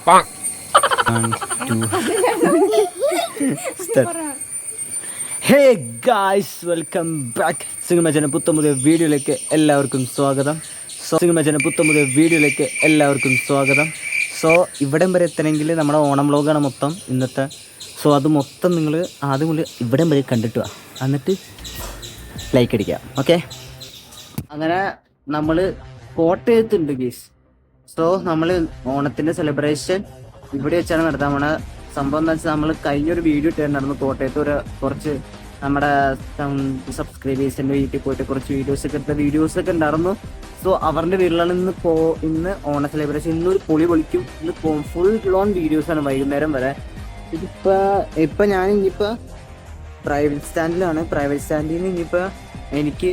ഹേ guys, welcome back. സിംഗമച്ചൻ്റെ പുത്തമുതിയ വീഡിയോയിലേക്ക് എല്ലാവർക്കും സ്വാഗതം. സോ ഇവിടം വരെ എത്തണമെങ്കിൽ നമ്മുടെ ഓണം വ്ളോഗാണ് മൊത്തം ഇന്നത്തെ. സോ അത് മൊത്തം നിങ്ങൾ ആദ്യം മുതൽ ഇവിടം വരെ കണ്ടിട്ട് വാ, എന്നിട്ട് ലൈക്ക് അടിക്കാം. ഓക്കെ, അങ്ങനെ നമ്മൾ കോട്ടയത്തുണ്ട് ഗീസ്. സോ നമ്മൾ ഓണത്തിൻ്റെ സെലിബ്രേഷൻ ഇവിടെ വെച്ചാണ് നടത്താൻ പോണ. സംഭവം എന്താ വെച്ചാൽ നമ്മൾ കഴിഞ്ഞൊരു വീഡിയോ ഇട്ടുണ്ടായിരുന്നു കോട്ടയത്ത് കുറച്ച് നമ്മുടെ സബ്സ്ക്രൈബേഴ്സിൻ്റെ വീട്ടിൽ പോയിട്ട് കുറച്ച് വീഡിയോസൊക്കെ ഉണ്ടായിരുന്നു. സോ അവരുടെ വീട്ടിലാണ് ഇന്ന് ഓണ സെലിബ്രേഷൻ. ഇന്നൊരു പൊളി പൊളിക്കും. ഇന്ന് ഫുൾ ലോൺ വീഡിയോസാണ് വൈകുന്നേരം വരെ. ഇപ്പം ഞാൻ ഇനിയിപ്പോൾ പ്രൈവറ്റ് സ്റ്റാൻഡിൽ നിന്ന് ഇനിയിപ്പോൾ എനിക്ക്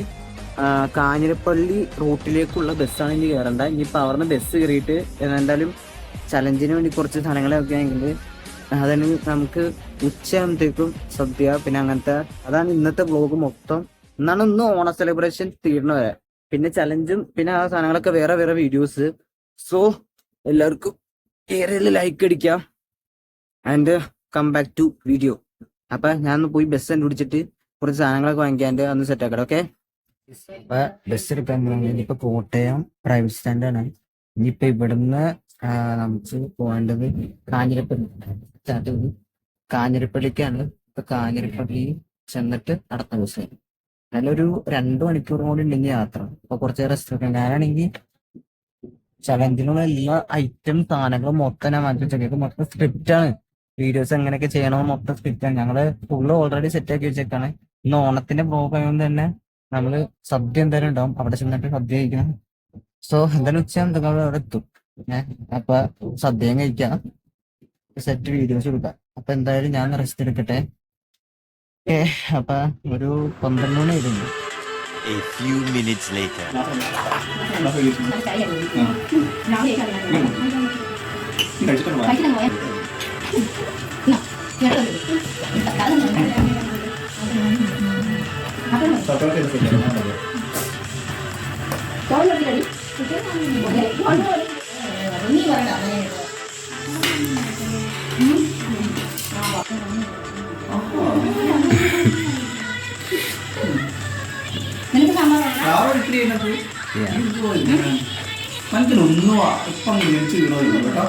കാഞ്ഞിരപ്പള്ളി റൂട്ടിലേക്കുള്ള ബസ്സാണ് ഇനി കയറേണ്ട. ഇനിയിപ്പോൾ അവിടുന്ന് ബസ് കയറിയിട്ട് എന്തായാലും ചലഞ്ചിന് വേണ്ടി കുറച്ച് സാധനങ്ങളൊക്കെ ആണെങ്കിൽ അതിന് നമുക്ക് ഉച്ചയാകുമ്പോഴത്തേക്കും സദ്യ പിന്നെ അങ്ങനത്തെ അതാണ് ഇന്നത്തെ വ്ളോഗ് മൊത്തം. എന്നാണ് ഇന്ന് ഓണ സെലിബ്രേഷൻ തീർന്ന വരെ. പിന്നെ ചലഞ്ചും പിന്നെ ആ സാധനങ്ങളൊക്കെ വേറെ വേറെ വീഡിയോസ്. സോ എല്ലാവർക്കും ഏറെ ലൈക്ക് അടിക്കാം and come back to video. അപ്പം ഞാൻ ഒന്ന് പോയി ബസ് കണ്ടുപിടിച്ചിട്ട് കുറച്ച് സാധനങ്ങളൊക്കെ വാങ്ങിക്കാണ്ട് അന്ന് സെറ്റാക്കാം. ഓക്കെ, അപ്പൊ ബസ് എടുക്കാൻ ഇനിയിപ്പോൾ കോട്ടയം പ്രൈവറ്റ് സ്റ്റാൻഡാണ്. ഇനിയിപ്പോൾ ഇവിടുന്ന് നമുക്ക് പോകേണ്ടത് കാഞ്ഞിരപ്പള്ളിക്കാണ്. ഇപ്പൊ കാഞ്ഞിരപ്പള്ളി ചെന്നിട്ട് അടുത്ത ബസ് നല്ലൊരു 2 മണിക്കൂർ കൂടി ഉണ്ടെങ്കിൽ യാത്ര. അപ്പൊ കുറച്ച് റെസ്റ്റ് എടുക്കാം. ഞാനാണെങ്കിൽ ചലഞ്ചിനുള്ള എല്ലാ ഐറ്റം സാധനങ്ങളും മൊത്തം ഞാൻ മാറ്റി മൊത്തം സ്ക്രിപ്റ്റാണ്. വീഡിയോസ് എങ്ങനെയൊക്കെ ചെയ്യണമെന്ന് മൊത്തം സ്ക്രിപ്റ്റാണ്. ഞങ്ങള് ഫുള്ള് ഓൾറെഡി സെറ്റാക്കി വെച്ചേക്കാണ്. ഇന്ന് ഓണത്തിന്റെ ബ്ലോഗ് ആയതുകൊണ്ട് തന്നെ നമ്മള് സദ്യ എന്തായാലും ഉണ്ടാവും. അവിടെ ചെന്നിട്ട് സദ്യ കഴിക്കണം. സോ എന്തായാലും ഉച്ച എന്തെങ്കിലും അവിടെ എത്തും. അപ്പൊ സദ്യയും കഴിക്കാം, സെറ്റ് വീഡിയോസ് എടുക്കാം. അപ്പൊ എന്തായാലും ഞാൻ റെസ്റ്റ് എടുക്കട്ടെ. അപ്പൊ ഒരു 12 മണി ആയിരുന്നു. A few minutes later. മനസ്സിലൊന്നും ഇപ്പം മേടിച്ച് കിടന്നു കേട്ടോ.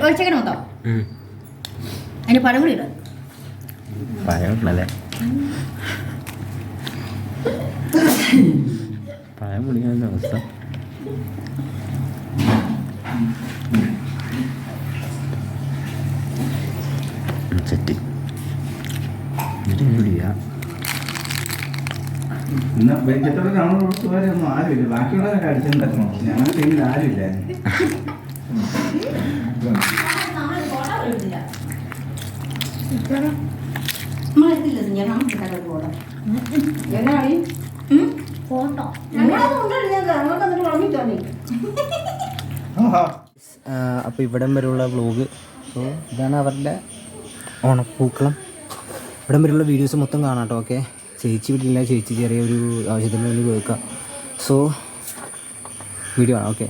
ഒഴിച്ചേക്കണോ അതിന് പഴം കൂടി ഇടാം. പഴമുണ്ടല്ലേ, പഴം കുടിക്കുന്ന അവസ്ഥ. സെറ്റ് ബെഞ്ചത്തോടെ നമ്മളൊന്നും ആരുമില്ല. ബാക്കിയുള്ളവരൊക്കെ അടിച്ചിട്ടുണ്ടാക്കണോ? ഞങ്ങളുടെ ടീമിൽ ആരുമില്ല. അപ്പോൾ ഇവിടം വരെയുള്ള വ്ളോഗ്. സോ ഇതാണ് അവരുടെ ഓണപ്പൂക്കളം. ഇവിടം വരെയുള്ള വീഡിയോസ് മൊത്തം കാണാം കേട്ടോ. ഓക്കെ, ചേച്ചി വീട്ടിലില്ല, ചേച്ചി ചെറിയൊരു ആവശ്യത്തിന് വേണ്ടി പോയേക്കാം. സോ വീഡിയോ ആണ്. ഓക്കെ.